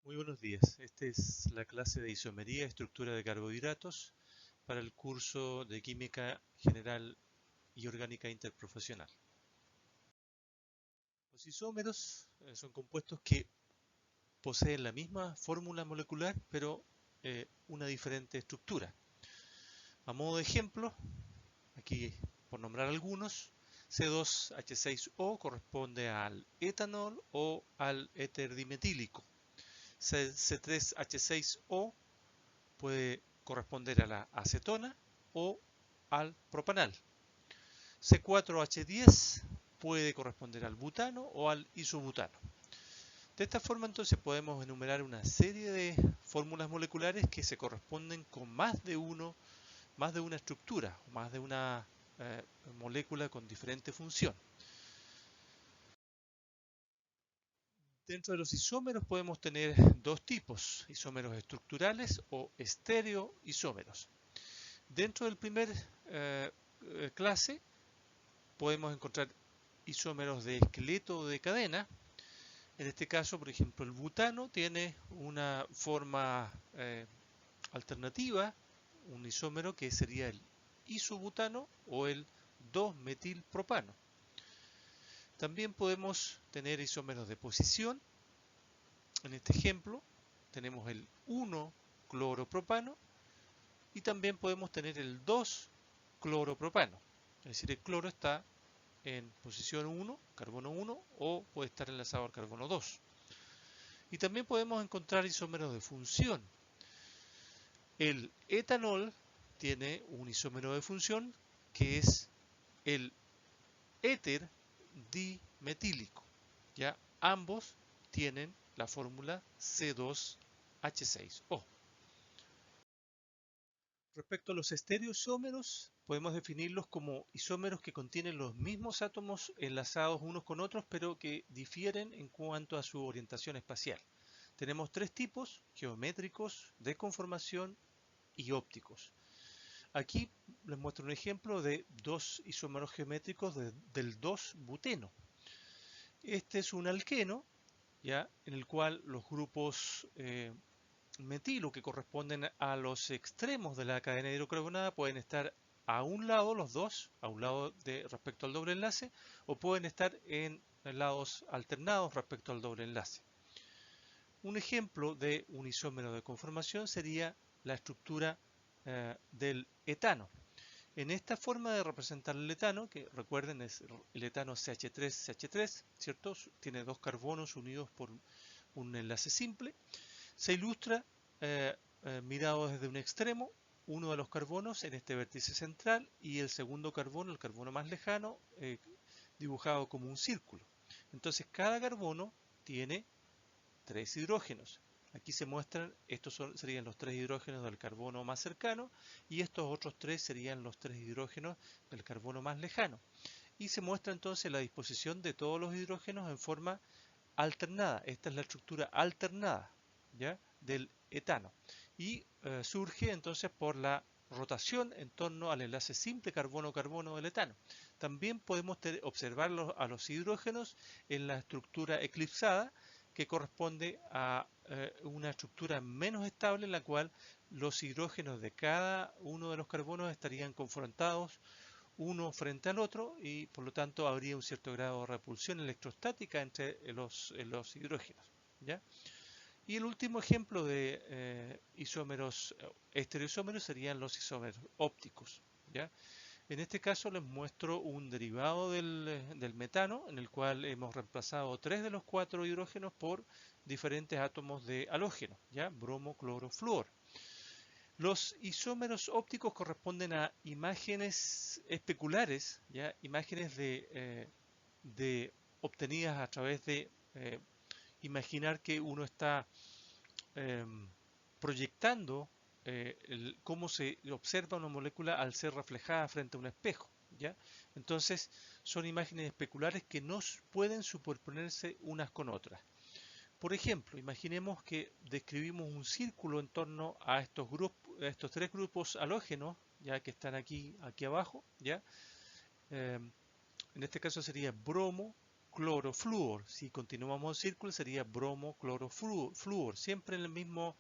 Muy buenos días. Esta es la clase de isomería y estructura de carbohidratos para el curso de Química General y Orgánica Interprofesional. Los isómeros son compuestos que poseen la misma fórmula molecular, pero una diferente estructura. A modo de ejemplo, aquí por nombrar algunos, C2H6O corresponde al etanol o al éter dimetílico. C3H6O puede corresponder a la acetona o al propanal. C4H10 puede corresponder al butano o al isobutano. De esta forma entonces podemos enumerar una serie de fórmulas moleculares que se corresponden con más de una estructura, más de una molécula con diferente función. Dentro de los isómeros podemos tener dos tipos, isómeros estructurales o estereoisómeros. Dentro del primer clase podemos encontrar isómeros de esqueleto o de cadena. En este caso, por ejemplo, el butano tiene una forma alternativa, un isómero que sería el isobutano o el 2-metilpropano. También podemos tener isómeros de posición. En este ejemplo tenemos el 1-cloropropano y también podemos tener el 2-cloropropano. Es decir, el cloro está en posición 1, carbono 1, o puede estar enlazado al carbono 2. Y también podemos encontrar isómeros de función. El etanol tiene un isómero de función que es el éter dimetílico. Ya ambos tienen la fórmula C2H6O. Respecto a los estereoisómeros, podemos definirlos como isómeros que contienen los mismos átomos enlazados unos con otros, pero que difieren en cuanto a su orientación espacial. Tenemos tres tipos: geométricos, de conformación y ópticos. Aquí les muestro un ejemplo de dos isómeros geométricos del 2-buteno. Este es un alqueno, ¿ya?, en el cual los grupos metilo que corresponden a los extremos de la cadena hidrocarbonada pueden estar a un lado, los dos, a un lado respecto al doble enlace, o pueden estar en lados alternados respecto al doble enlace. Un ejemplo de un isómero de conformación sería la estructura del etano. En esta forma de representar el etano, que recuerden es el etano CH3CH3, ¿cierto? Tiene dos carbonos unidos por un enlace simple. Se ilustra mirado desde un extremo, uno de los carbonos en este vértice central y el segundo carbono, el carbono más lejano, dibujado como un círculo. Entonces cada carbono tiene tres hidrógenos. Aquí se muestran, serían los tres hidrógenos del carbono más cercano y estos otros tres serían los tres hidrógenos del carbono más lejano. Y se muestra entonces la disposición de todos los hidrógenos en forma alternada. Esta es la estructura alternada, ¿ya?, del etano. Y surge entonces por la rotación en torno al enlace simple carbono-carbono del etano. También podemos observar a los hidrógenos en la estructura eclipsada, que corresponde a una estructura menos estable en la cual los hidrógenos de cada uno de los carbonos estarían confrontados uno frente al otro y por lo tanto habría un cierto grado de repulsión electrostática entre los hidrógenos, ¿ya? Y el último ejemplo de isómeros, estereoisómeros, serían los isómeros ópticos, ¿ya? En este caso les muestro un derivado del metano en el cual hemos reemplazado 3 de los 4 hidrógenos por diferentes átomos de halógeno, ¿ya?, bromo, cloro, flúor. Los isómeros ópticos corresponden a imágenes especulares, ¿ya?, imágenes obtenidas a través de imaginar que uno está eh, proyectando cómo se observa una molécula al ser reflejada frente a un espejo, ¿ya? Entonces son imágenes especulares que no pueden superponerse unas con otras. Por ejemplo, imaginemos que describimos un círculo en torno a estos tres grupos halógenos, ya que están aquí abajo, ya. En este caso sería bromo, cloroflúor. Si continuamos el círculo sería bromo, cloroflúor, siempre en el mismo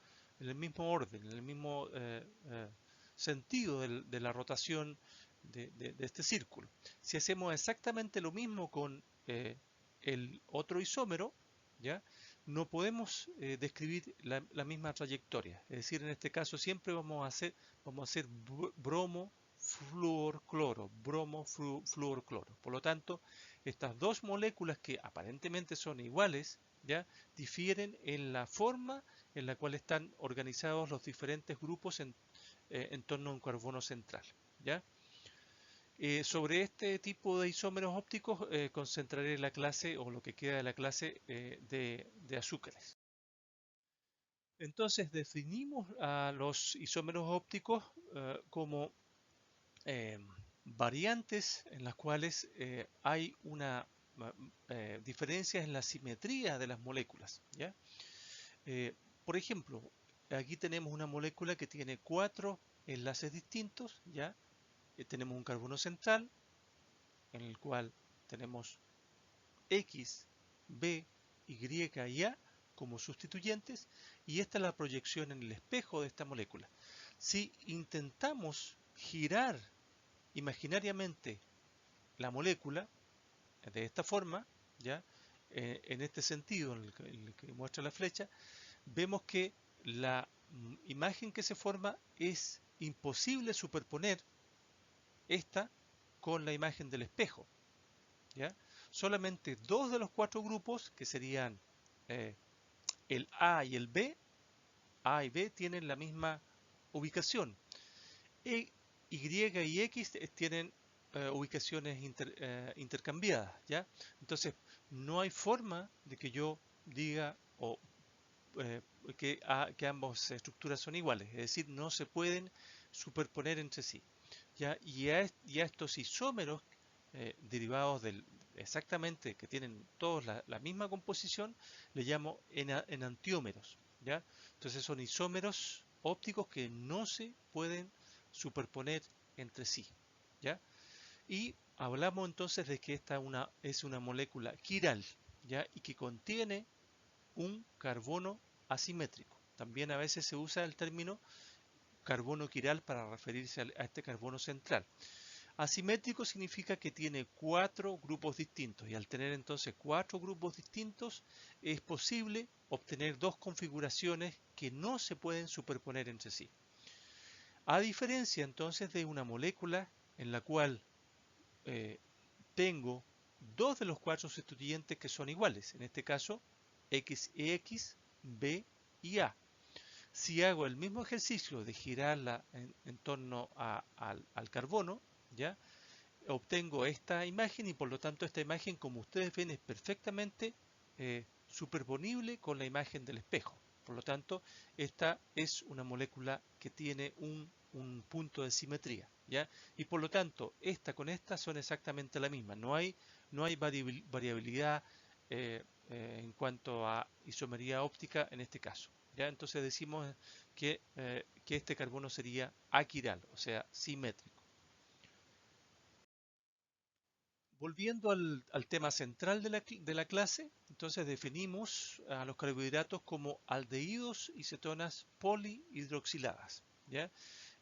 orden, en el mismo sentido de la rotación de este círculo. Si hacemos exactamente lo mismo con el otro isómero, ¿ya? No podemos describir la misma trayectoria. Es decir, en este caso siempre vamos a hacer bromo, flúor, cloro, bromo, flúor, cloro. Por lo tanto, estas dos moléculas que aparentemente son iguales, ¿ya? Difieren en la forma en la cual están organizados los diferentes grupos en torno a un carbono central, ¿ya? Sobre este tipo de isómeros ópticos concentraré la clase o lo que queda de la clase de azúcares. Entonces definimos a los isómeros ópticos como eh, variantes en las cuales hay una diferencia en la simetría de las moléculas, ¿ya? Por ejemplo, aquí tenemos una molécula que tiene 4 enlaces distintos, ¿ya? Tenemos un carbono central en el cual tenemos X, B, Y y A como sustituyentes, y esta es la proyección en el espejo de esta molécula. Si intentamos girar imaginariamente la molécula de esta forma, ¿ya? En este sentido en el que muestra la flecha, vemos que la imagen que se forma es imposible superponer esta con la imagen del espejo, ¿ya? Solamente dos de los 4 grupos, que serían eh, el A y el B, A y B tienen la misma ubicación. Y y X tienen ubicaciones intercambiadas, ¿ya? Entonces, no hay forma de que yo diga eh, que ambas estructuras son iguales, es decir, no se pueden superponer entre sí, ¿ya? Y a estos isómeros derivados exactamente que tienen todos la misma composición, le llamo enantiómeros, ¿ya? Entonces son isómeros ópticos que no se pueden superponer entre sí, ¿ya? Y hablamos entonces de que esta es una molécula chiral, ¿ya? Y que contiene un carbono asimétrico. También a veces se usa el término carbono quiral para referirse a este carbono central. Asimétrico significa que tiene 4 grupos distintos, y al tener entonces 4 grupos distintos es posible obtener dos configuraciones que no se pueden superponer entre sí. A diferencia entonces de una molécula en la cual eh, tengo dos de los 4 sustituyentes que son iguales, en este caso X y X, B y A. Si hago el mismo ejercicio de girarla en torno al carbono, ¿ya? Obtengo esta imagen, y por lo tanto esta imagen, como ustedes ven, es perfectamente superponible con la imagen del espejo. Por lo tanto, esta es una molécula que tiene un punto de simetría, ¿ya? Y por lo tanto, esta con esta son exactamente la misma. No hay variabilidad en cuanto a isomería óptica en este caso, ¿ya? Entonces decimos que este carbono sería aquiral, o sea, simétrico. Volviendo al tema central de la clase, entonces definimos a los carbohidratos como aldehídos y cetonas polihidroxiladas, ¿ya?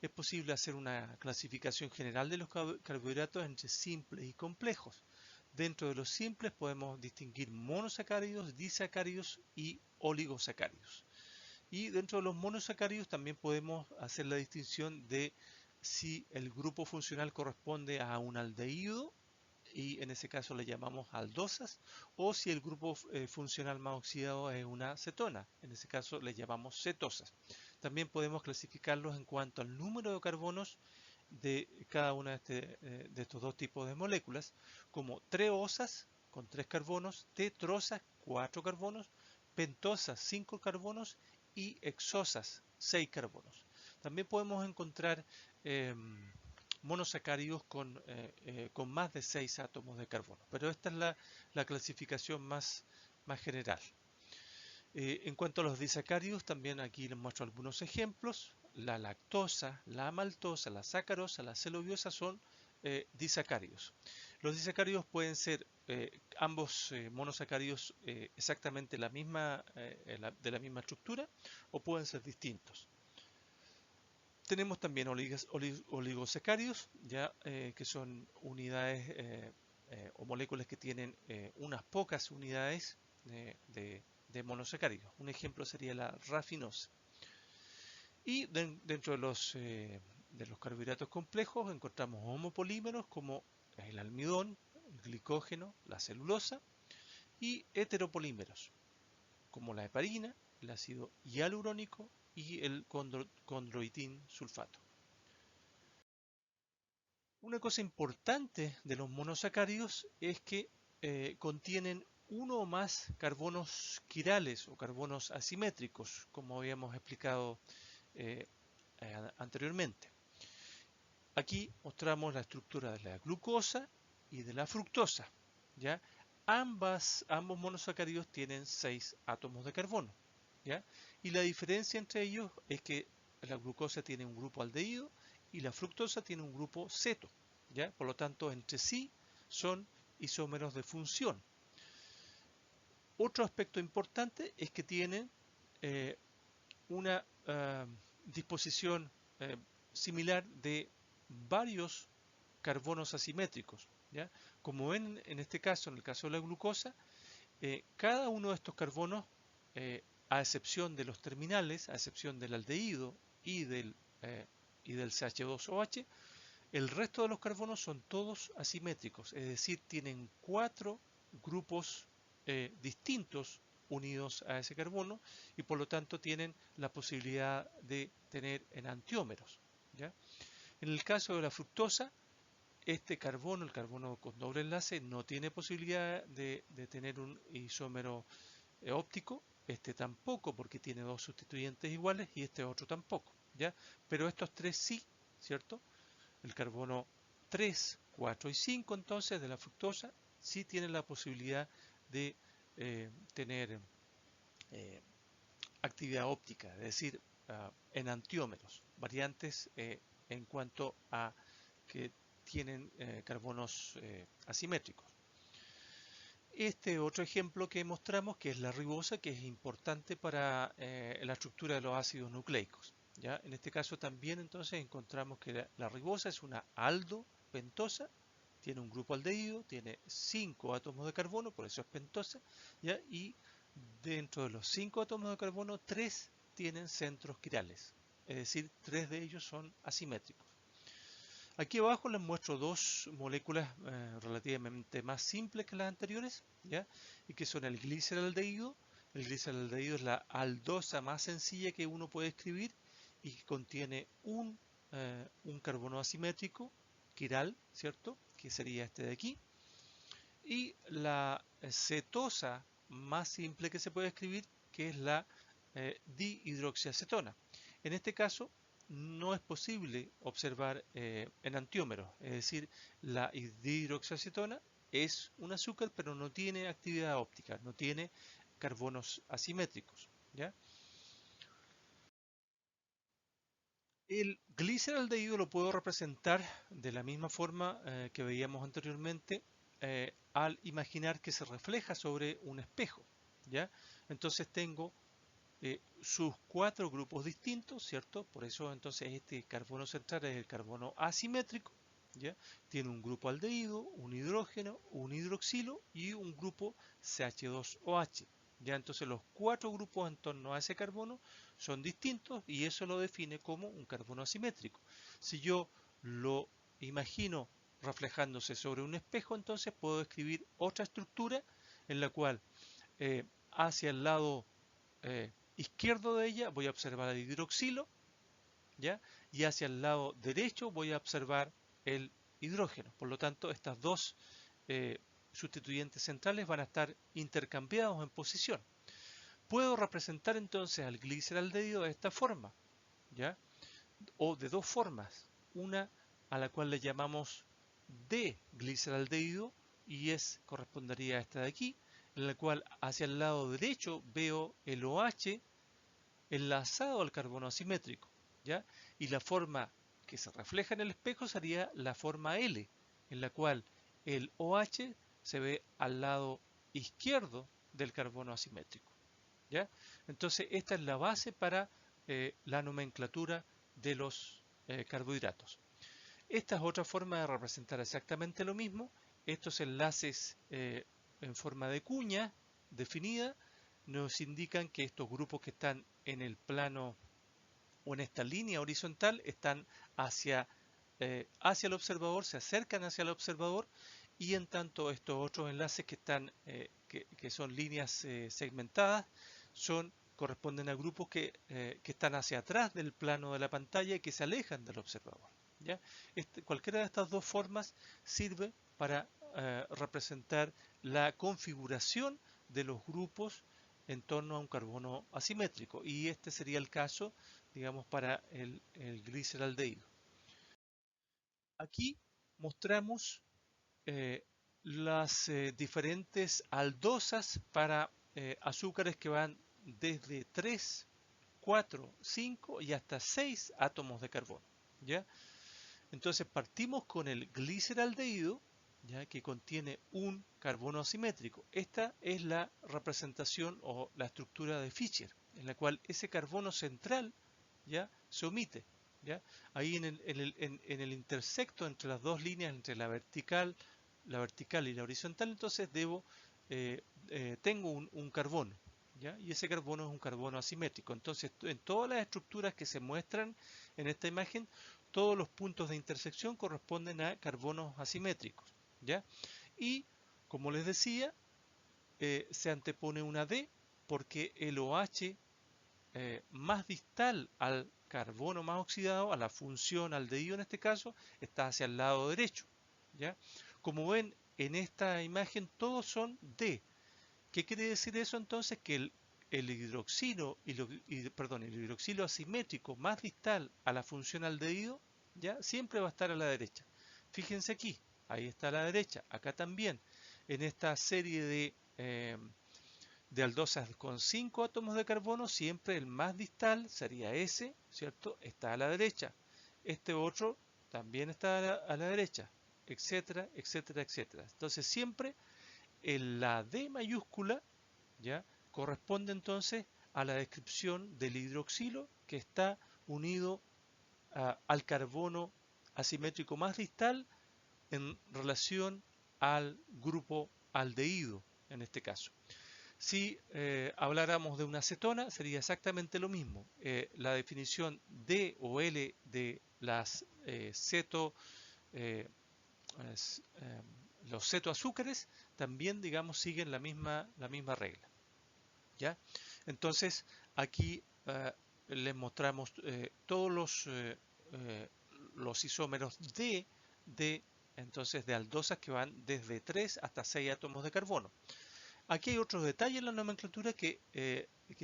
Es posible hacer una clasificación general de los carbohidratos entre simples y complejos. Dentro de los simples podemos distinguir monosacáridos, disacáridos y oligosacáridos. Y dentro de los monosacáridos también podemos hacer la distinción de si el grupo funcional corresponde a un aldehído, y en ese caso le llamamos aldosas, o si el grupo funcional más oxidado es una cetona, en ese caso le llamamos cetosas. También podemos clasificarlos en cuanto al número de carbonos de cada una de estos dos tipos de moléculas, como treosas con 3 carbonos, tetrosas 4 carbonos, pentosas 5 carbonos y hexosas 6 carbonos. También podemos encontrar monosacáridos con más de 6 átomos de carbono, pero esta es la clasificación más general. En cuanto a los disacáridos, también aquí les muestro algunos ejemplos. La lactosa, la maltosa, la sacarosa, la celuliosa son disacáridos. Los disacáridos pueden ser ambos monosacáridos exactamente de la misma estructura o pueden ser distintos. Tenemos también oligosacáridos, ya que son unidades o moléculas que tienen unas pocas unidades de monosacáridos. Un ejemplo sería la rafinosa. Y dentro de los carbohidratos complejos encontramos homopolímeros como el almidón, el glicógeno, la celulosa y heteropolímeros como la heparina, el ácido hialurónico y el condroitín sulfato. Una cosa importante de los monosacáridos es que contienen uno o más carbonos quirales o carbonos asimétricos, como habíamos explicado anteriormente. Aquí mostramos la estructura de la glucosa y de la fructosa, ¿ya? Ambos monosacáridos tienen 6 átomos de carbono, ¿ya? Y la diferencia entre ellos es que la glucosa tiene un grupo aldehído y la fructosa tiene un grupo ceto, ¿ya? Por lo tanto, entre sí son isómeros de función. Otro aspecto importante es que tienen una disposición similar de varios carbonos asimétricos, ¿ya? Como ven en este caso, en el caso de la glucosa, cada uno de estos carbonos, a excepción de los terminales, a excepción del aldehído y del CH2OH, el resto de los carbonos son todos asimétricos, es decir, tienen 4 grupos distintos unidos a ese carbono y por lo tanto tienen la posibilidad de tener enantiómeros, ¿ya? En el caso de la fructosa, este carbono, el carbono con doble enlace, no tiene posibilidad de tener un isómero óptico, este tampoco porque tiene dos sustituyentes iguales y este otro tampoco, ¿ya? Pero estos tres sí, ¿cierto? El carbono 3, 4 y 5 entonces de la fructosa sí tienen la posibilidad de tener actividad óptica, es decir, enantiómeros, variantes en cuanto a que tienen carbonos asimétricos. Este otro ejemplo que mostramos, que es la ribosa, que es importante para la estructura de los ácidos nucleicos, ¿ya? En este caso también entonces encontramos que la ribosa es una aldopentosa, tiene un grupo aldehído, tiene 5 átomos de carbono, por eso es pentosa, ¿ya? Y dentro de los 5 átomos de carbono, 3 tienen centros quirales, es decir, 3 de ellos son asimétricos. Aquí abajo les muestro dos moléculas relativamente más simples que las anteriores, ¿ya? Y que son el gliceraldehído. El gliceraldehído es la aldosa más sencilla que uno puede escribir y que contiene un carbono asimétrico, quiral, ¿cierto? Que sería este de aquí. Y la cetosa más simple que se puede escribir, que es la dihidroxiacetona. En este caso, no es posible observar enantiómeros, es decir, la dihidroxiacetona es un azúcar, pero no tiene actividad óptica, no tiene carbonos asimétricos, ¿ya? El gliceraldehído lo puedo representar de la misma forma que veíamos anteriormente al imaginar que se refleja sobre un espejo, ¿ya? Entonces tengo sus 4 grupos distintos, ¿cierto? Por eso entonces este carbono central es el carbono asimétrico, ¿ya? Tiene un grupo aldehído, un hidrógeno, un hidroxilo y un grupo CH2OH. Ya entonces los 4 grupos en torno a ese carbono son distintos y eso lo define como un carbono asimétrico. Si yo lo imagino reflejándose sobre un espejo, entonces puedo escribir otra estructura en la cual hacia el lado izquierdo de ella voy a observar el hidroxilo, ¿ya? Y hacia el lado derecho voy a observar el hidrógeno. Por lo tanto, estas dos sustituyentes centrales van a estar intercambiados en posición. Puedo representar entonces al gliceraldehído de esta forma, ¿ya? O de dos formas. Una a la cual le llamamos D-gliceraldehído y correspondería a esta de aquí, en la cual hacia el lado derecho veo el OH enlazado al carbono asimétrico, ¿ya? Y la forma que se refleja en el espejo sería la forma L, en la cual el OH se ve al lado izquierdo del carbono asimétrico. ¿Ya? Entonces, esta es la base para la nomenclatura de los carbohidratos. Esta es otra forma de representar exactamente lo mismo. Estos enlaces en forma de cuña definida nos indican que estos grupos que están en el plano o en esta línea horizontal están hacia el observador, se acercan hacia el observador, y en tanto estos otros enlaces que están que son líneas segmentadas corresponden a grupos que están hacia atrás del plano de la pantalla y que se alejan del observador. ¿Ya? Cualquiera de estas dos formas sirve para representar la configuración de los grupos en torno a un carbono asimétrico, y este sería el caso, digamos, para el gliceraldehído. Aquí mostramos las diferentes aldosas para azúcares que van desde 3, 4, 5 y hasta 6 átomos de carbono. ¿Ya? Entonces partimos con el gliceraldehído, ¿ya? Que contiene un carbono asimétrico. Esta es la representación o la estructura de Fischer, en la cual ese carbono central, ¿ya? Se omite. ¿Ya? Ahí en el intersecto entre las dos líneas, entre la vertical y la horizontal, entonces tengo un carbono. ¿Ya? Y ese carbono es un carbono asimétrico. Entonces, en todas las estructuras que se muestran en esta imagen, todos los puntos de intersección corresponden a carbonos asimétricos. ¿Ya? Y, como les decía, se antepone una D porque el OH más distal al carbono más oxidado, a la función aldehído en este caso, está hacia el lado derecho. ¿Ya? Como ven en esta imagen, todos son D. ¿Qué quiere decir eso entonces? Que el hidroxilo, el hidroxilo asimétrico más distal a la función aldehído, ¿ya? Siempre va a estar a la derecha. Fíjense aquí, ahí está a la derecha, acá también, en esta serie de aldosas con 5 átomos de carbono, siempre el más distal sería ese, ¿cierto? Está a la derecha. Este otro también está a la derecha, etcétera, etcétera, etcétera. Entonces siempre la D mayúscula, ¿ya? Corresponde entonces a la descripción del hidroxilo que está unido al carbono asimétrico más distal en relación al grupo aldehído, en este caso. Si habláramos de una acetona, sería exactamente lo mismo. La definición D o L de las eh, los cetoazúcares también, digamos, siguen la misma regla. ¿Ya? Entonces, aquí les mostramos todos los isómeros entonces de aldosas que van desde 3 hasta 6 átomos de carbono. Aquí hay otro detalle en la nomenclatura que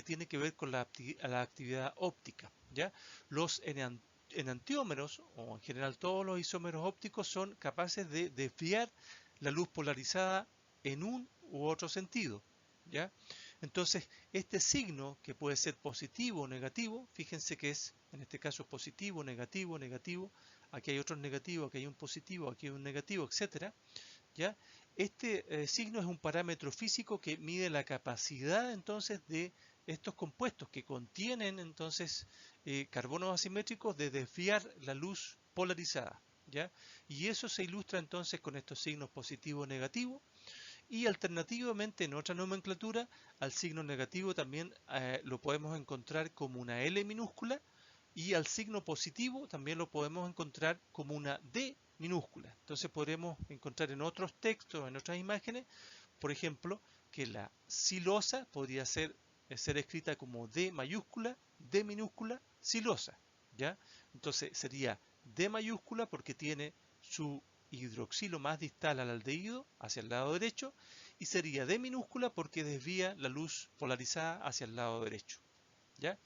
tiene que ver con la actividad óptica. ¿Ya? Los enantiómeros, o en general todos los isómeros ópticos, son capaces de desviar la luz polarizada en un u otro sentido. ¿Ya? Entonces, este signo, que puede ser positivo o negativo, fíjense que es, en este caso, positivo, negativo, negativo, aquí hay otro negativo, aquí hay un positivo, aquí hay un negativo, etcétera. ¿Ya? Este signo es un parámetro físico que mide la capacidad entonces de estos compuestos que contienen entonces carbonos asimétricos de desviar la luz polarizada. ¿Ya? Y eso se ilustra entonces con estos signos positivo o negativo. Y alternativamente en otra nomenclatura al signo negativo también lo podemos encontrar como una L minúscula, y al signo positivo también lo podemos encontrar como una D minúscula. Entonces podremos encontrar en otros textos, en otras imágenes, por ejemplo, que la silosa podría ser escrita como D mayúscula, D minúscula, silosa. ¿Ya? Entonces sería D mayúscula porque tiene su hidroxilo más distal al aldehído hacia el lado derecho, y sería D minúscula porque desvía la luz polarizada hacia el lado derecho. ¿Ya?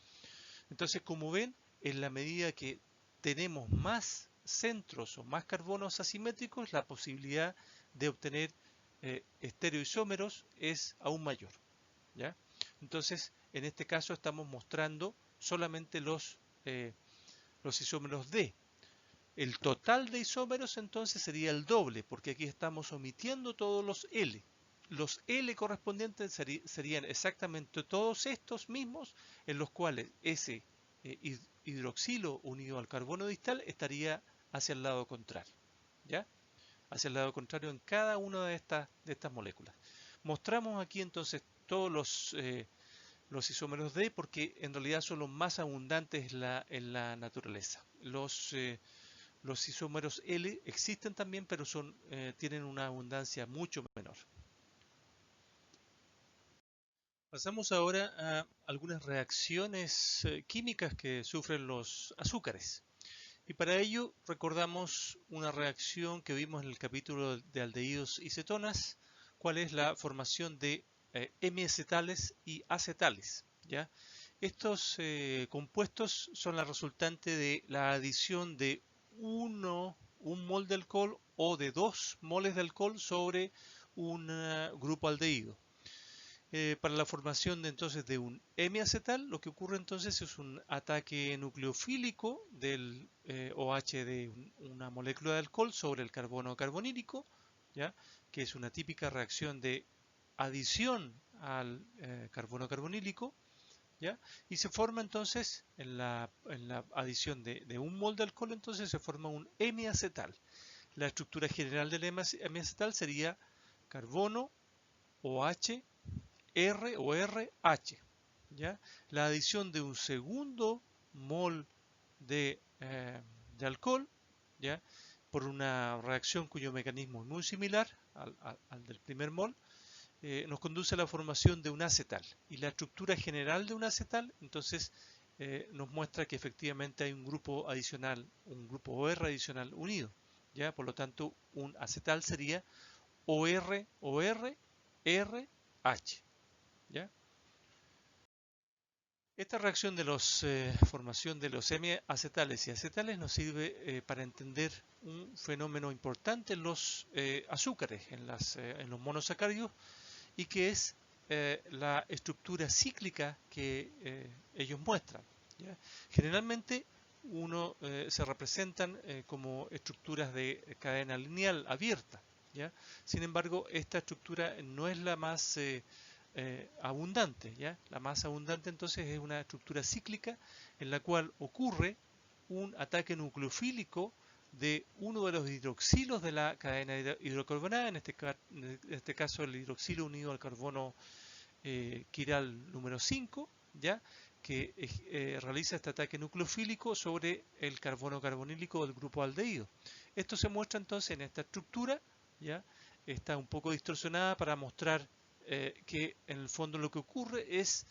Entonces, como ven, en la medida que tenemos más centros o más carbonos asimétricos, la posibilidad de obtener estereoisómeros es aún mayor. ¿Ya? Entonces, en este caso estamos mostrando solamente los isómeros D. El total de isómeros entonces sería el doble, porque aquí estamos omitiendo todos los L. Los L correspondientes serían exactamente todos estos mismos, en los cuales ese hidroxilo unido al carbono distal estaría hacia el lado contrario, ¿ya? Hacia el lado contrario en cada una de estas moléculas. Mostramos aquí entonces todos los isómeros D porque en realidad son los más abundantes en la naturaleza. Los isómeros L existen también, pero tienen una abundancia mucho menor. Pasamos ahora a algunas reacciones químicas que sufren los azúcares. Y para ello recordamos una reacción que vimos en el capítulo de aldehídos y cetonas, cuál es la formación de M-acetales y acetales, ¿ya? Estos compuestos son la resultante de la adición de un mol de alcohol o de 2 moles de alcohol sobre un grupo aldehído. Para la formación entonces de un M-acetal, lo que ocurre entonces es un ataque nucleofílico del OH de una molécula de alcohol sobre el carbono carbonílico, ¿ya? Que es una típica reacción de adición al carbono carbonílico, ¿ya? Y se forma entonces, en la adición de un mol de alcohol, entonces se forma un M-acetal. La estructura general del M-acetal sería carbono, OH, R o RH, ¿ya? La adición de un segundo mol de alcohol, ¿ya? Por una reacción cuyo mecanismo es muy similar al del primer mol, nos conduce a la formación de un acetal. Y la estructura general de un acetal, entonces, nos muestra que efectivamente hay un grupo adicional, un grupo OR adicional unido, ¿ya? Por lo tanto, un acetal sería OR, OR, RH, ¿ya? Esta reacción de la formación de los M-acetales y acetales nos sirve para entender un fenómeno importante en los azúcares, en los monosacáridos, y que es la estructura cíclica que ellos muestran, ¿ya? Generalmente se representan como estructuras de cadena lineal abierta, ¿ya? Sin embargo, esta estructura no es la más abundante, ¿ya? La más abundante entonces es una estructura cíclica en la cual ocurre un ataque nucleofílico de uno de los hidroxilos de la cadena hidrocarbonatada, en este caso el hidroxilo unido al carbono quiral número 5, ¿ya? Que realiza este ataque nucleofílico sobre el carbono carbonílico del grupo aldehído. Esto se muestra entonces en esta estructura, ¿ya? Está un poco distorsionada para mostrar que en el fondo lo que ocurre es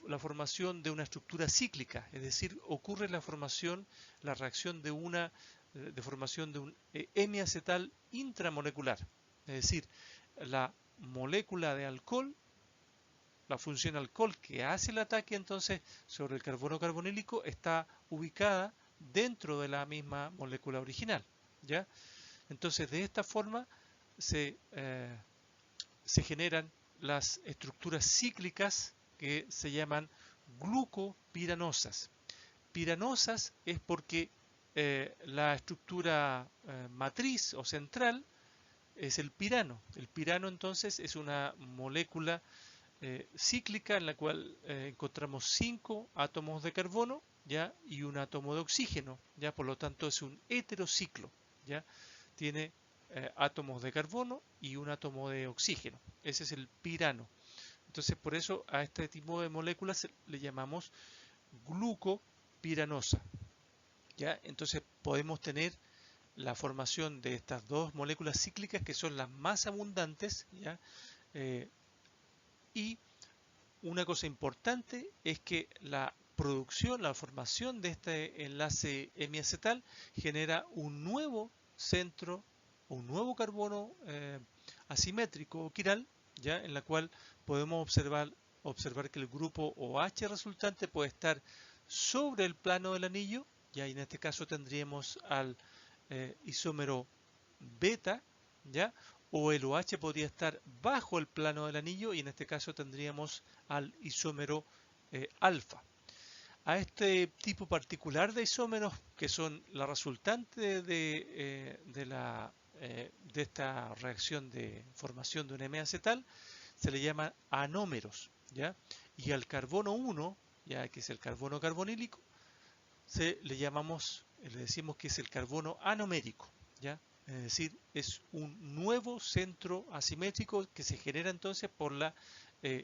la formación de una estructura cíclica, es decir, ocurre la reacción de formación de un M-acetal intramolecular, es decir, la molécula de alcohol, la función alcohol que hace el ataque entonces sobre el carbono carbonílico está ubicada dentro de la misma molécula original, ¿ya? Entonces de esta forma se, eh, se generan las estructuras cíclicas que se llaman glucopiranosas. Piranosas es porque la estructura matriz o central es el pirano. El pirano entonces es una molécula cíclica en la cual encontramos 5 átomos de carbono, ¿ya? Y un átomo de oxígeno, ¿ya? Por lo tanto es un heterociclo, ¿ya? Tiene átomos de carbono y un átomo de oxígeno. Ese es el pirano. Entonces por eso a este tipo de moléculas le llamamos glucopiranosa, ¿ya? Entonces podemos tener la formación de estas dos moléculas cíclicas que son las más abundantes, ¿ya? Eh, y una cosa importante es que la producción, la formación de este enlace hemiacetal genera un nuevo centro, un nuevo carbono asimétrico o quiral, ya en la cual podemos observar que el grupo OH resultante puede estar sobre el plano del anillo, ya y en este caso tendríamos al isómero beta, ¿ya? O el OH podría estar bajo el plano del anillo y en este caso tendríamos al isómero alfa. A este tipo particular de isómeros, que son la resultante de esta reacción de formación de un M-acetal, se le llama anómeros, ¿ya? Y al carbono 1, ya que es el carbono carbonílico, le decimos que es el carbono anomérico, ¿ya? Es decir, es un nuevo centro asimétrico que se genera entonces por la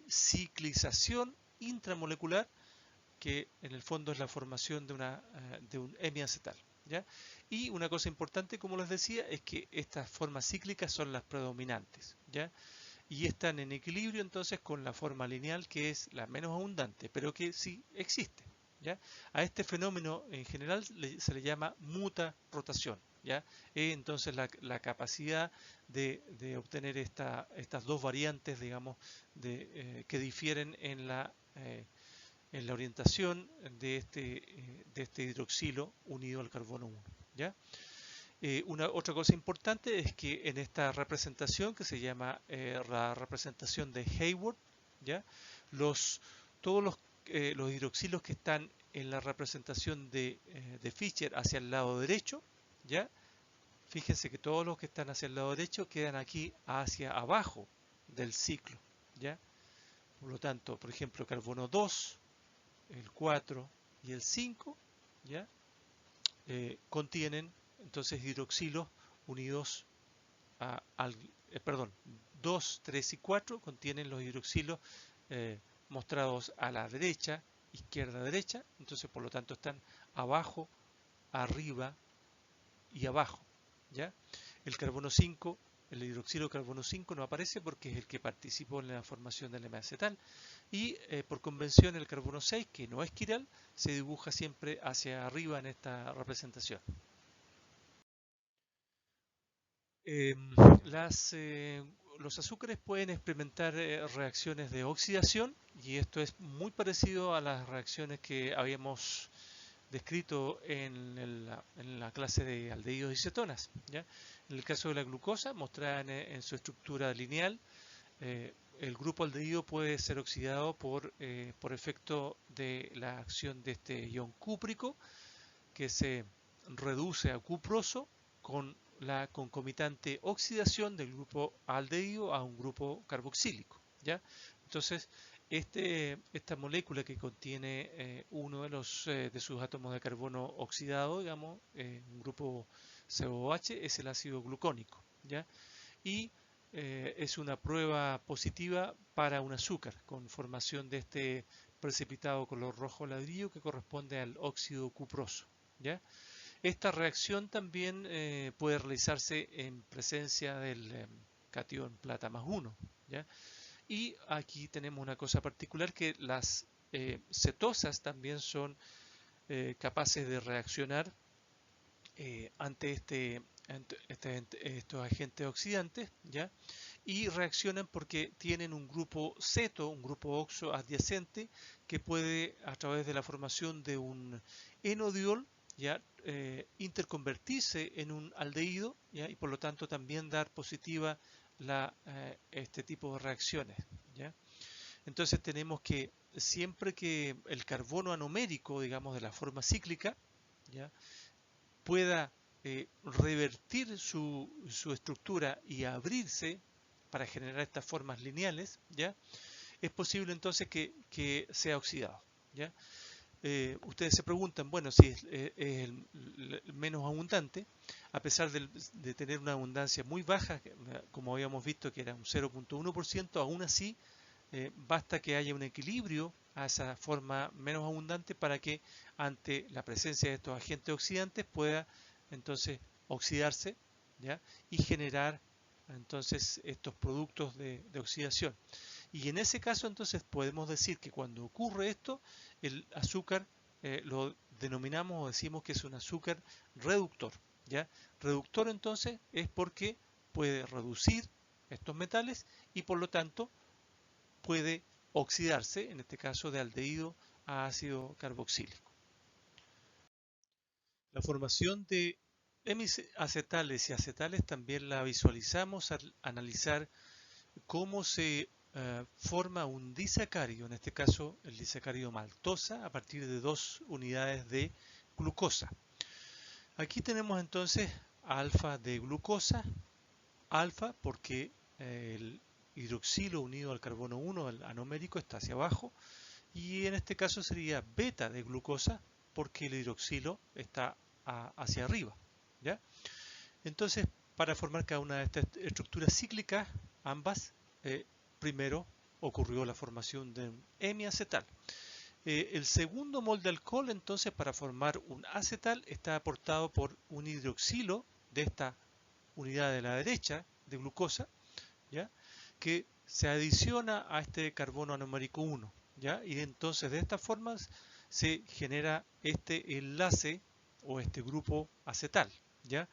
ciclización intramolecular, que en el fondo es la formación de un hemiacetal, ¿ya? Y una cosa importante, como les decía, es que estas formas cíclicas son las predominantes, ¿ya? Y están en equilibrio entonces con la forma lineal, que es la menos abundante, pero que sí existe, ¿ya? A este fenómeno en general se le llama muta-rotación, ¿ya? Entonces la capacidad de obtener estas dos variantes, digamos, que difieren en la orientación de este hidroxilo unido al carbono 1, ¿ya? Otra cosa importante es que en esta representación, que se llama la representación de Hayward, ¿ya? Todos los hidroxilos que están en la representación de Fischer hacia el lado derecho, ¿ya? Fíjense que todos los que están hacia el lado derecho quedan aquí hacia abajo del ciclo, ¿ya? Por lo tanto, por ejemplo, carbono 2, el 4 y el 5, ¿ya? Contienen entonces hidroxilos unidos al, perdón, 2, 3 y 4 contienen los hidroxilos eh, mostrados a la derecha, izquierda, derecha, entonces por lo tanto están abajo, arriba y abajo, ¿ya? El carbono 5, el hidroxilo carbono 5 no aparece porque es el que participó en la formación del M-acetal, y por convención el carbono 6, que no es quiral, se dibuja siempre hacia arriba en esta representación. Eh, los azúcares pueden experimentar reacciones de oxidación, y esto es muy parecido a las reacciones que habíamos descrito en la clase de aldehídos y cetonas, ¿ya? En el caso de la glucosa, mostrada en su estructura lineal, el grupo aldehído puede ser oxidado por efecto de la acción de este ion cúprico, que se reduce a cuproso con la concomitante oxidación del grupo aldehído a un grupo carboxílico, ¿ya? Entonces, esta molécula que contiene uno de sus átomos de carbono oxidado, digamos, un grupo COOH, es el ácido glucónico, ¿ya? Y es una prueba positiva para un azúcar con formación de este precipitado color rojo ladrillo que corresponde al óxido cuproso, ¿ya? Esta reacción también puede realizarse en presencia del catión plata más 1, ¿ya? Y aquí tenemos una cosa particular, que las cetosas también son capaces de reaccionar ante estos agentes oxidantes, ¿ya? Y reaccionan porque tienen un grupo ceto, un grupo oxo adyacente, que puede, a través de la formación de un enodiol, ¿ya? Interconvertirse en un aldehído, ¿ya? Y por lo tanto también dar positiva este tipo de reacciones, ¿ya? Entonces tenemos que siempre que el carbono anomérico, digamos, de la forma cíclica, ¿ya? Pueda revertir su estructura y abrirse para generar estas formas lineales, ¿ya? Es posible entonces que sea oxidado, ¿ya? Ustedes se preguntan, bueno, si es el menos abundante, a pesar de tener una abundancia muy baja, como habíamos visto que era un 0.1%, aún así basta que haya un equilibrio a esa forma menos abundante para que, ante la presencia de estos agentes oxidantes, pueda entonces oxidarse, ¿ya? Y generar entonces estos productos de oxidación. Y en ese caso entonces podemos decir que cuando ocurre esto, el azúcar lo denominamos o decimos que es un azúcar reductor, ¿ya? Reductor entonces es porque puede reducir estos metales y por lo tanto puede oxidarse, en este caso de aldehído a ácido carboxílico. La formación de hemiacetales y acetales también la visualizamos al analizar cómo se forma un disacárido, en este caso el disacárido maltosa, a partir de 2 unidades de glucosa. Aquí tenemos entonces alfa de glucosa, alfa porque el hidroxilo unido al carbono 1, el anomérico, está hacia abajo, y en este caso sería beta de glucosa porque el hidroxilo está hacia arriba, ¿ya? Entonces, para formar cada una de estas estructuras cíclicas, ambas, primero ocurrió la formación de un hemiacetal. El segundo mol de alcohol, entonces, para formar un acetal, está aportado por un hidroxilo de esta unidad de la derecha de glucosa, ¿ya? Que se adiciona a este carbono anomérico 1, ¿ya? Y entonces de esta forma se genera este enlace o este grupo acetal, ¿ya?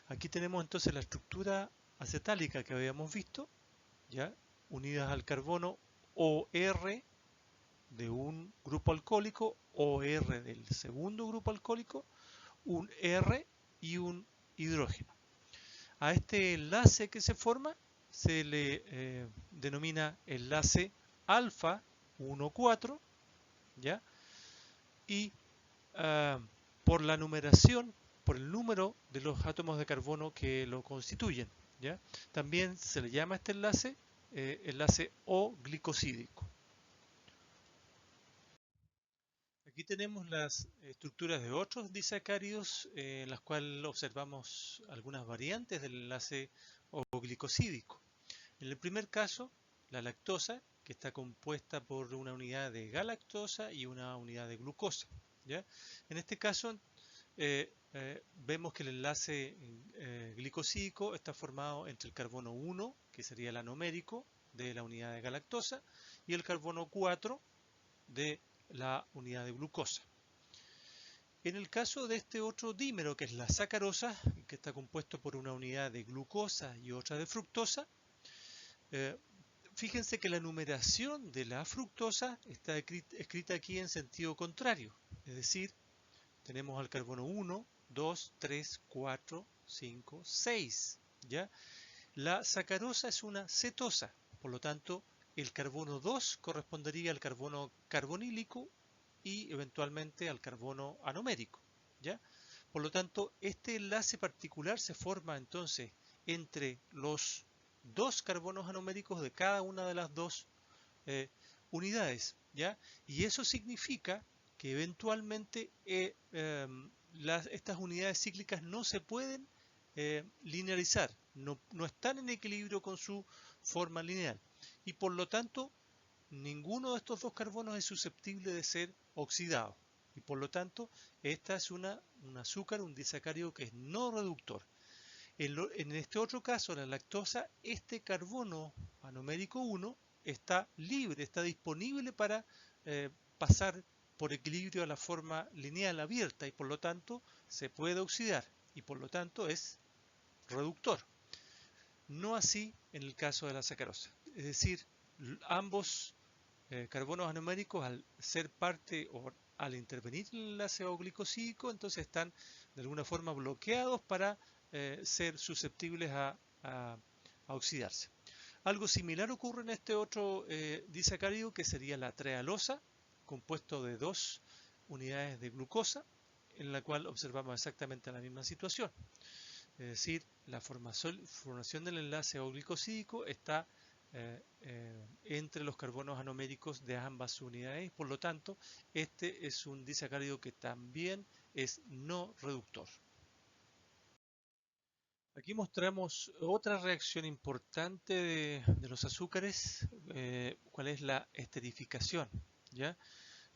Aquí tenemos entonces la estructura acetálica que habíamos visto, ¿ya? Unidas al carbono OR de un grupo alcohólico, OR del segundo grupo alcohólico, un R y un hidrógeno. A este enlace que se forma se le denomina enlace alfa 1,4, ¿ya? Y por la numeración, por el número de los átomos de carbono que lo constituyen, ¿ya? También se le llama a este enlace enlace O-glicosídico. Aquí tenemos las estructuras de otros disacáridos en las cuales observamos algunas variantes del enlace O-glicosídico. En el primer caso, la lactosa, que está compuesta por una unidad de galactosa y una unidad de glucosa, ¿ya? En este caso, vemos que el enlace glicosídico está formado entre el carbono 1, que sería el anomérico de la unidad de galactosa, y el carbono 4 de la unidad de glucosa. En el caso de este otro dímero, que es la sacarosa, que está compuesto por una unidad de glucosa y otra de fructosa, fíjense que la numeración de la fructosa está escrita aquí en sentido contrario, es decir, tenemos al carbono 1, 2, 3, 4, 5, 6, ¿ya? La sacarosa es una cetosa, por lo tanto, el carbono 2 correspondería al carbono carbonílico y eventualmente al carbono anomérico, ¿ya? Por lo tanto, este enlace particular se forma entonces entre los dos carbonos anoméricos de cada una de las dos unidades, ¿ya? Y eso significa que eventualmente estas unidades cíclicas no se pueden linearizar, no están en equilibrio con su forma lineal y por lo tanto ninguno de estos dos carbonos es susceptible de ser oxidado y por lo tanto esta es un azúcar, un disacárido que es no reductor. En este otro caso, la lactosa, este carbono anomérico 1 está libre, está disponible para pasar por equilibrio a la forma lineal abierta y por lo tanto se puede oxidar y por lo tanto es reductor. No así en el caso de la sacarosa. Es decir, ambos carbonos anoméricos al ser parte o al intervenir en el enlace glicosídico, entonces están de alguna forma bloqueados para ser susceptibles a oxidarse. Algo similar ocurre en este otro disacárido que sería la trealosa, compuesto de 2 unidades de glucosa, en la cual observamos exactamente la misma situación. Es decir, la formación del enlace glicosídico está entre los carbonos anoméricos de ambas unidades, por lo tanto, este es un disacárido que también es no reductor. Aquí mostramos otra reacción importante de los azúcares, cuál es la esterificación, ¿ya?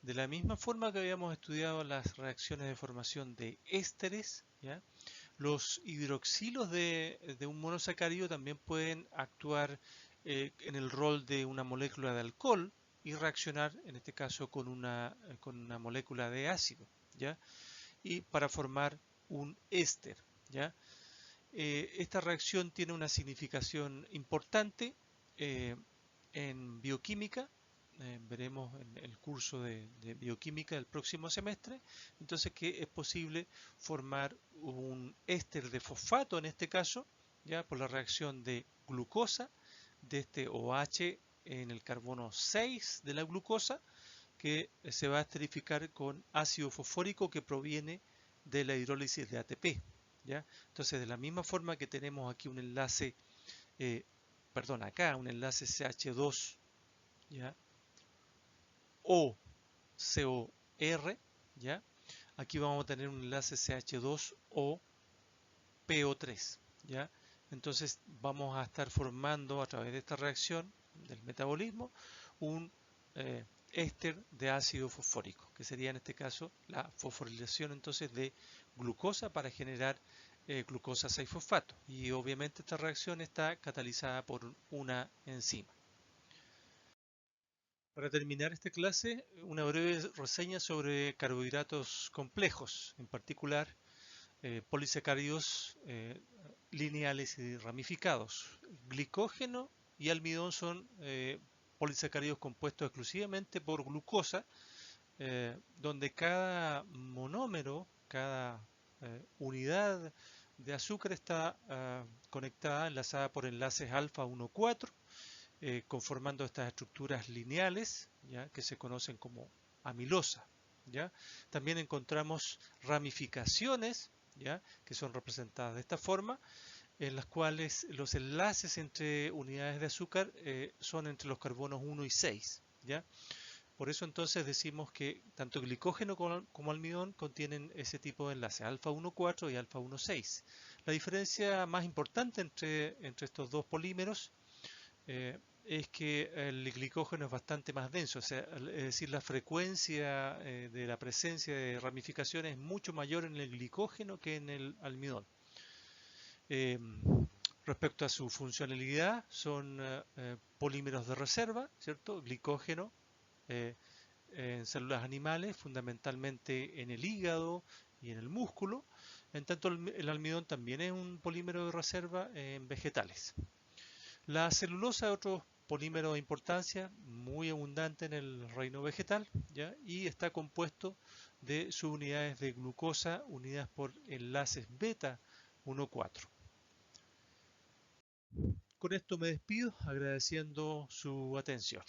De la misma forma que habíamos estudiado las reacciones de formación de ésteres, ¿ya? Los hidroxilos de un monosacárido también pueden actuar en el rol de una molécula de alcohol y reaccionar, en este caso, con una molécula de ácido, ¿ya? Y para formar un éster, ¿ya? Esta reacción tiene una significación importante en bioquímica. Veremos en el curso de bioquímica del próximo semestre, entonces que es posible formar un éster de fosfato en este caso, ya por la reacción de glucosa de este OH en el carbono 6 de la glucosa, que se va a esterificar con ácido fosfórico que proviene de la hidrólisis de ATP. ¿Ya? Entonces, de la misma forma que tenemos aquí un enlace, acá un enlace CH2, ¿ya? O COR, ¿ya? Aquí vamos a tener un enlace CH2 o PO3, ¿ya? Entonces vamos a estar formando a través de esta reacción del metabolismo un éster de ácido fosfórico, que sería en este caso la fosforilación entonces de glucosa para generar glucosa 6-fosfato. Y obviamente esta reacción está catalizada por una enzima. Para terminar esta clase, una breve reseña sobre carbohidratos complejos, en particular polisacáridos lineales y ramificados. Glicógeno y almidón son polisacáridos compuestos exclusivamente por glucosa, donde cada monómero, cada unidad de azúcar está conectada, enlazada por enlaces alfa 1,4, conformando estas estructuras lineales, ¿ya? Que se conocen como amilosa. ¿Ya? También encontramos ramificaciones, ¿ya? Que son representadas de esta forma, en las cuales los enlaces entre unidades de azúcar son entre los carbonos 1 y 6. ¿Ya? Por eso entonces decimos que tanto glicógeno como almidón contienen ese tipo de enlace, alfa 1,4 y alfa 1,6. La diferencia más importante entre estos dos polímeros es que el glicógeno es bastante más denso, o sea, es decir, la frecuencia de la presencia de ramificaciones es mucho mayor en el glicógeno que en el almidón. Eh, Respecto a su funcionalidad, son polímeros de reserva, ¿cierto? Glicógeno en células animales, fundamentalmente en el hígado y en el músculo. En tanto, el almidón también es un polímero de reserva en vegetales. La celulosa es otro polímero de importancia, muy abundante en el reino vegetal, ¿ya? Y está compuesto de subunidades de glucosa unidas por enlaces beta 1,4. Con esto me despido agradeciendo su atención.